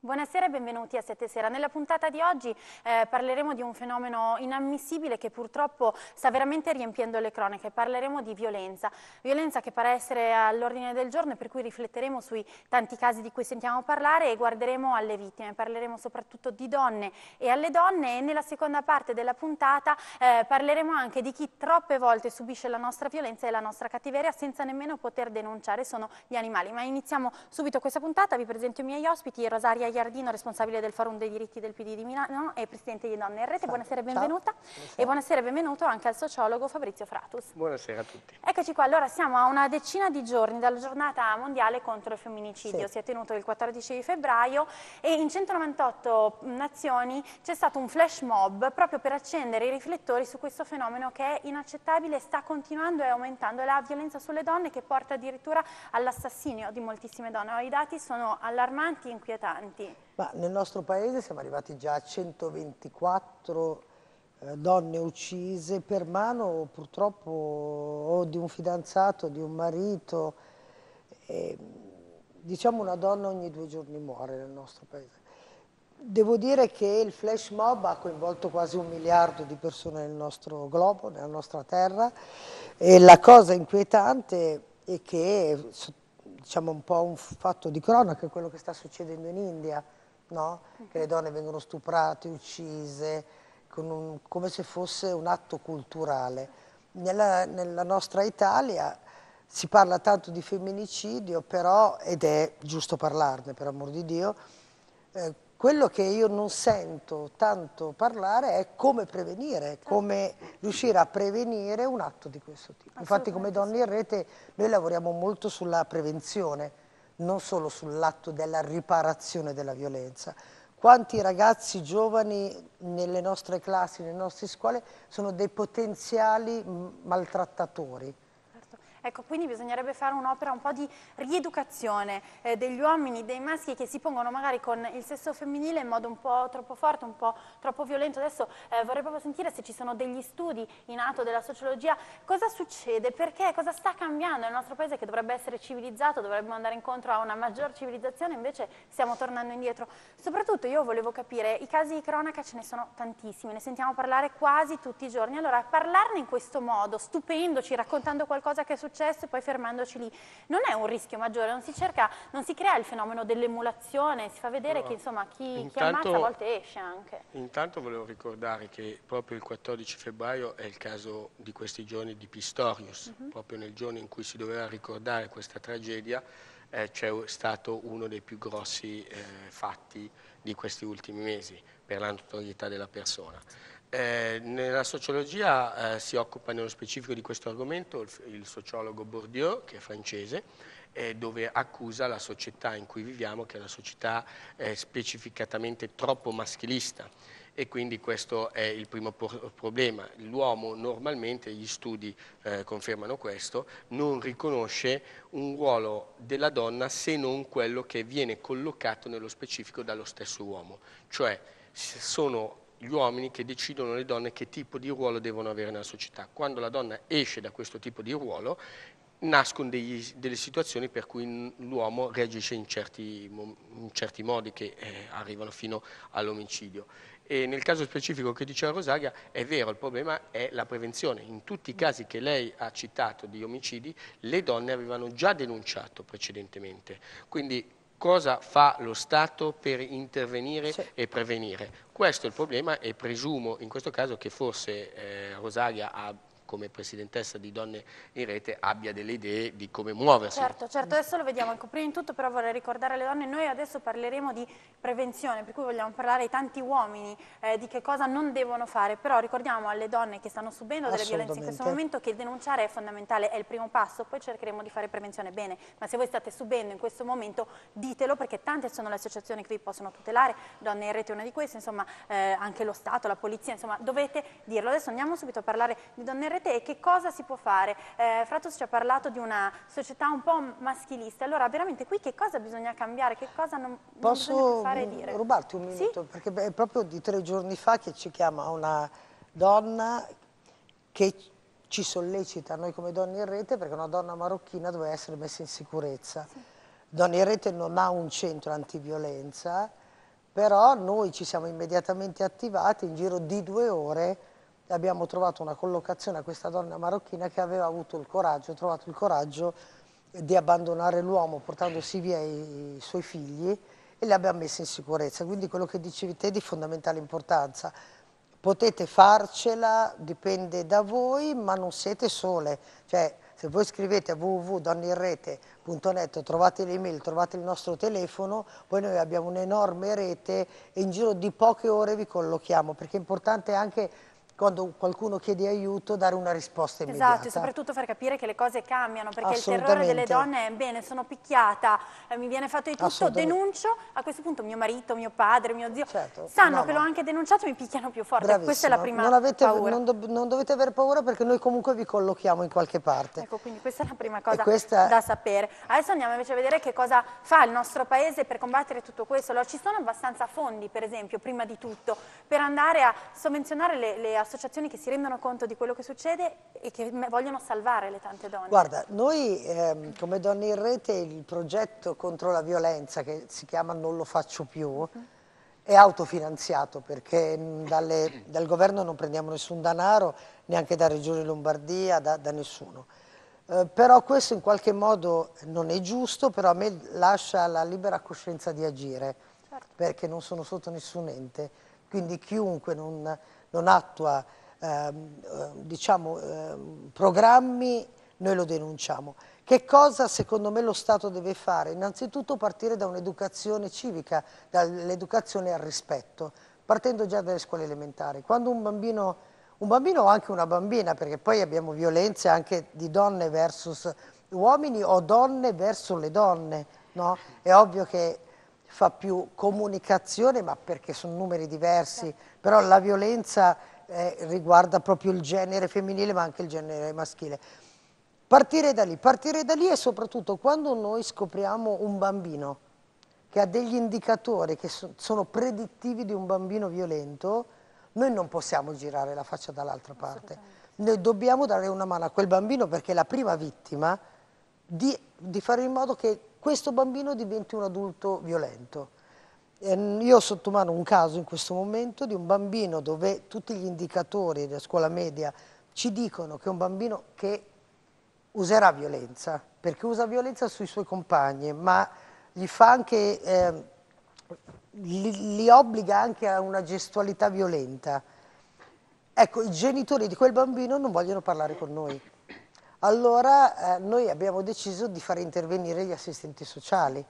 Buonasera e benvenuti a Sette Sera. Nella puntata di oggi parleremo di un fenomeno inammissibile che purtroppo sta veramente riempiendo le cronache. Parleremo di violenza che pare essere all'ordine del giorno e per cui rifletteremo sui tanti casi di cui sentiamo parlare e guarderemo alle vittime. Parleremo soprattutto di donne e alle donne e nella seconda parte della puntata parleremo anche di chi troppe volte subisce la nostra violenza e la nostra cattiveria senza nemmeno poter denunciare, sono gli animali. Ma iniziamo subito questa puntata, vi presento i miei ospiti, Rosaria Iardino, responsabile del Forum dei diritti del PD di Milano e presidente di Donne in Rete. Buonasera e benvenuta. E buonasera e benvenuto anche al sociologo Fabrizio Fratus. Buonasera a tutti. Eccoci qua, allora siamo a una decina di giorni dalla giornata mondiale contro il femminicidio. Si è tenuto il 14 di febbraio e in 198 nazioni c'è stato un flash mob proprio per accendere i riflettori su questo fenomeno che è inaccettabile, sta continuando e aumentando, la violenza sulle donne che porta addirittura all'assassinio di moltissime donne. I dati sono allarmanti e inquietanti. Ma nel nostro paese siamo arrivati già a 124 donne uccise per mano purtroppo o di un fidanzato, di un marito. Diciamo una donna ogni 2 giorni muore nel nostro paese. Devo dire che il flash mob ha coinvolto quasi 1 miliardo di persone nel nostro globo, nella nostra terra, e la cosa inquietante è che, diciamo un po' un fatto di cronaca, è quello che sta succedendo in India, no? Che le donne vengono stuprate, uccise, come se fosse un atto culturale. Nella nostra Italia si parla tanto di femminicidio, però, ed è giusto parlarne per amor di Dio, quello che io non sento tanto parlare è come prevenire, come riuscire a prevenire un atto di questo tipo. Infatti come Donne in Rete noi lavoriamo molto sulla prevenzione, non solo sull'atto della riparazione della violenza. Quanti ragazzi giovani nelle nostre classi, nelle nostre scuole sono dei potenziali maltrattatori. Ecco, quindi bisognerebbe fare un'opera un po' di rieducazione degli uomini, dei maschi che si pongono magari con il sesso femminile in modo un po' troppo forte, un po' troppo violento. Adesso vorrei proprio sentire se ci sono degli studi in atto della sociologia, cosa succede, perché, cosa sta cambiando nel nostro paese che dovrebbe essere civilizzato, dovrebbe andare incontro a una maggior civilizzazione, invece stiamo tornando indietro. Soprattutto io volevo capire, i casi di cronaca ce ne sono tantissimi, ne sentiamo parlare quasi tutti i giorni, allora parlarne in questo modo, stupendoci, raccontando qualcosa che è successo e poi fermandoci lì, non è un rischio maggiore, non si crea il fenomeno dell'emulazione, si fa vedere che insomma chi ammazza a volte esce anche. Intanto volevo ricordare che proprio il 14 febbraio è il caso di questi giorni di Pistorius, proprio nel giorno in cui si doveva ricordare questa tragedia c'è stato uno dei più grossi fatti di questi ultimi mesi per la notorietà della persona. Nella sociologia si occupa nello specifico di questo argomento il sociologo Bourdieu, che è francese, dove accusa la società in cui viviamo, che è una società specificatamente troppo maschilista, e quindi questo è il primo problema. L'uomo normalmente, gli studi confermano questo, non riconosce un ruolo della donna se non quello che viene collocato nello specifico dallo stesso uomo, cioè sono gli uomini che decidono le donne che tipo di ruolo devono avere nella società. Quando la donna esce da questo tipo di ruolo, nascono delle situazioni per cui l'uomo reagisce in certi modi che arrivano fino all'omicidio. E nel caso specifico che diceva Rosaria, è vero, il problema è la prevenzione. In tutti i casi che lei ha citato di omicidi, le donne avevano già denunciato precedentemente. Quindi cosa fa lo Stato per intervenire e prevenire? Questo è il problema e presumo in questo caso che forse Rosaria come presidentessa di Donne in Rete abbia delle idee di come muoversi. Certo, adesso lo vediamo. Ecco, prima di tutto però vorrei ricordare alle donne, noi adesso parleremo di prevenzione, per cui vogliamo parlare ai tanti uomini di che cosa non devono fare, però ricordiamo alle donne che stanno subendo delle violenze in questo momento che il denunciare è fondamentale, è il primo passo, poi cercheremo di fare prevenzione bene, ma se voi state subendo in questo momento ditelo, perché tante sono le associazioni che vi possono tutelare, Donne in Rete è una di queste, insomma anche lo Stato, la polizia, insomma dovete dirlo. Adesso andiamo subito a parlare di Donne in Rete e che cosa si può fare. Fratus ci ha parlato di una società un po' maschilista, allora veramente qui che cosa bisogna cambiare, che cosa non bisogna fare e dire? Posso rubarti un minuto? Sì? Perché è proprio di 3 giorni fa che ci chiama una donna che ci sollecita noi come Donne in Rete, perché una donna marocchina doveva essere messa in sicurezza. Donne in Rete non ha un centro antiviolenza, però noi ci siamo immediatamente attivati, in giro di 2 ore abbiamo trovato una collocazione a questa donna marocchina che aveva avuto il coraggio, trovato il coraggio di abbandonare l'uomo portandosi via i suoi figli e li abbiamo messi in sicurezza. Quindi quello che dicevi te è di fondamentale importanza. Potete farcela, dipende da voi, ma non siete sole. Cioè, se voi scrivete a www.donneirete.net, trovate l'email, trovate il nostro telefono, poi noi abbiamo un'enorme rete e in giro di poche ore vi collochiamo, perché è importante anche quando qualcuno chiede aiuto dare una risposta immediata. Esatto, e soprattutto far capire che le cose cambiano, perché il terrore delle donne è: bene, sono picchiata, mi viene fatto di tutto, denuncio, a questo punto mio marito, mio padre, mio zio, sanno che l'ho anche denunciato e mi picchiano più forte. Bravissima. Questa è la prima paura. Non dovete avere paura, perché noi comunque vi collochiamo in qualche parte. Ecco, quindi questa è la prima cosa da sapere. Adesso andiamo invece a vedere che cosa fa il nostro paese per combattere tutto questo. Allora, ci sono abbastanza fondi, per esempio, prima di tutto, per andare a sovvenzionare le associazioni che si rendono conto di quello che succede e che vogliono salvare le tante donne? Guarda, noi come Donne in Rete, il progetto contro la violenza, che si chiama Non lo faccio più, è autofinanziato, perché dal governo non prendiamo nessun denaro, neanche da Regione Lombardia, da nessuno. Però questo in qualche modo non è giusto, però a me lascia la libera coscienza di agire, perché non sono sotto nessun ente, quindi chiunque non attua programmi, noi lo denunciamo. Che cosa secondo me lo Stato deve fare? Innanzitutto partire da un'educazione civica, dall'educazione al rispetto, partendo già dalle scuole elementari. Quando un bambino o anche una bambina, perché poi abbiamo violenze anche di donne versus uomini o donne verso le donne, no? È ovvio che fa più comunicazione, ma perché sono numeri diversi, però la violenza riguarda proprio il genere femminile ma anche il genere maschile. Partire da lì e soprattutto quando noi scopriamo un bambino che ha degli indicatori che sono predittivi di un bambino violento, noi non possiamo girare la faccia dall'altra parte. Noi dobbiamo dare una mano a quel bambino, perché è la prima vittima, di fare in modo che questo bambino diventi un adulto violento. Io ho sotto mano un caso in questo momento di un bambino dove tutti gli indicatori della scuola media ci dicono che è un bambino che userà violenza, perché usa violenza sui suoi compagni, ma gli fa anche, li obbliga anche a una gestualità violenta. Ecco, i genitori di quel bambino non vogliono parlare con noi. Allora noi abbiamo deciso di fare intervenire gli assistenti sociali.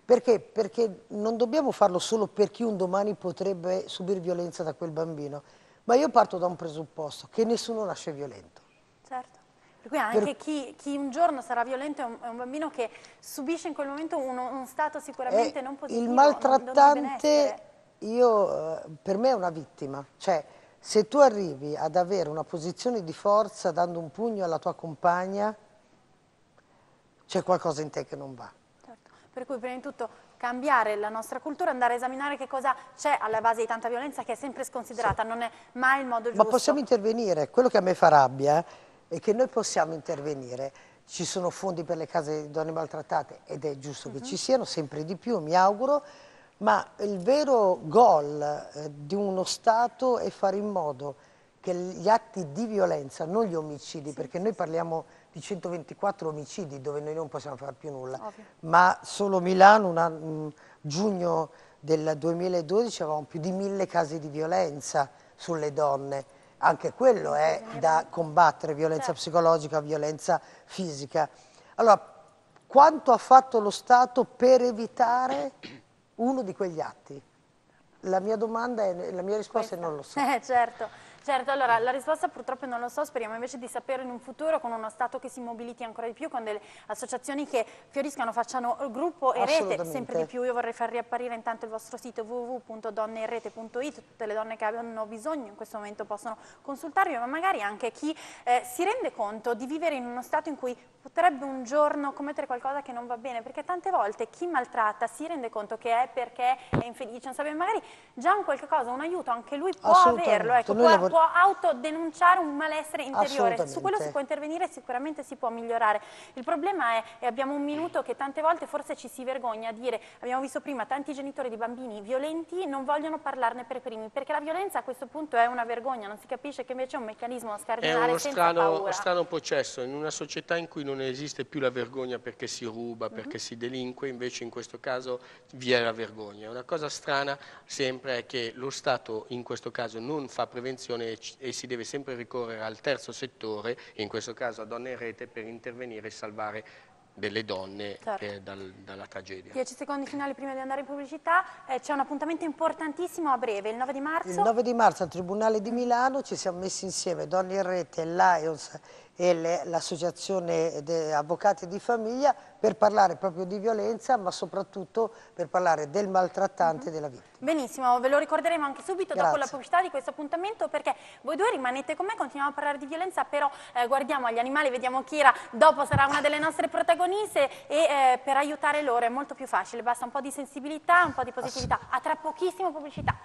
Perché? Perché non dobbiamo farlo solo per chi un domani potrebbe subire violenza da quel bambino, ma io parto da un presupposto, che nessuno nasce violento. Certo, per cui anche chi un giorno sarà violento è un bambino che subisce in quel momento uno stato sicuramente non positivo. Il maltrattante, per me è una vittima, cioè se tu arrivi ad avere una posizione di forza dando un pugno alla tua compagna, c'è qualcosa in te che non va. Per cui prima di tutto cambiare la nostra cultura, andare a esaminare che cosa c'è alla base di tanta violenza, che è sempre sconsiderata, non è mai il modo giusto. Ma possiamo intervenire, quello che a me fa rabbia è che noi possiamo intervenire. Ci sono fondi per le case di donne maltrattate ed è giusto che ci siano, sempre di più, mi auguro, ma il vero goal di uno Stato è fare in modo che gli atti di violenza, non gli omicidi, perché noi parliamo di 124 omicidi dove noi non possiamo fare più nulla, ma solo Milano, giugno del 2012, avevamo più di 1000 casi di violenza sulle donne. Anche quello è da combattere, violenza psicologica, violenza fisica. Allora, quanto ha fatto lo Stato per evitare uno di quegli atti? La mia domanda è, la mia risposta è non lo so. Certo, allora la risposta purtroppo non lo so, speriamo invece di sapere in un futuro, con uno Stato che si mobiliti ancora di più, con delle associazioni che fioriscano, facciano gruppo e rete sempre di più. Io vorrei far riapparire intanto il vostro sito www.donneirete.it, tutte le donne che hanno bisogno in questo momento possono consultarvi, ma magari anche chi si rende conto di vivere in uno Stato in cui potrebbe un giorno commettere qualcosa che non va bene, perché tante volte chi maltratta si rende conto che è perché è infelice, non sapete, magari già un qualche cosa, un aiuto anche lui può averlo, ecco, può autodenunciare un malessere interiore, su quello si può intervenire, sicuramente si può migliorare. Il problema è, e abbiamo un minuto, che tante volte forse ci si vergogna a dire, abbiamo visto prima tanti genitori di bambini violenti non vogliono parlarne per primi, perché la violenza a questo punto è una vergogna, non si capisce che invece è un meccanismo scardinale senza paura. È uno strano processo, in una società in cui non esiste più la vergogna perché si ruba, perché si delinque, invece in questo caso vi è la vergogna. Una cosa strana sempre è che lo Stato in questo caso non fa prevenzione e si deve sempre ricorrere al terzo settore, in questo caso a Donne in Rete, per intervenire e salvare delle donne dalla tragedia. 10 secondi finali prima di andare in pubblicità, c'è un appuntamento importantissimo a breve, il 9 di marzo. Il 9 di marzo al Tribunale di Milano ci siamo messi insieme Donne in Rete, Lions e l'Associazione Avvocati di Famiglia per parlare proprio di violenza, ma soprattutto per parlare del maltrattante e della vittima. Benissimo, ve lo ricorderemo anche subito dopo la pubblicità di questo appuntamento, perché voi due rimanete con me, continuiamo a parlare di violenza, però guardiamo agli animali, vediamo Kira, dopo sarà una delle nostre protagoniste e per aiutare loro è molto più facile, basta un po' di sensibilità, un po' di positività. A tra pochissimo pubblicità.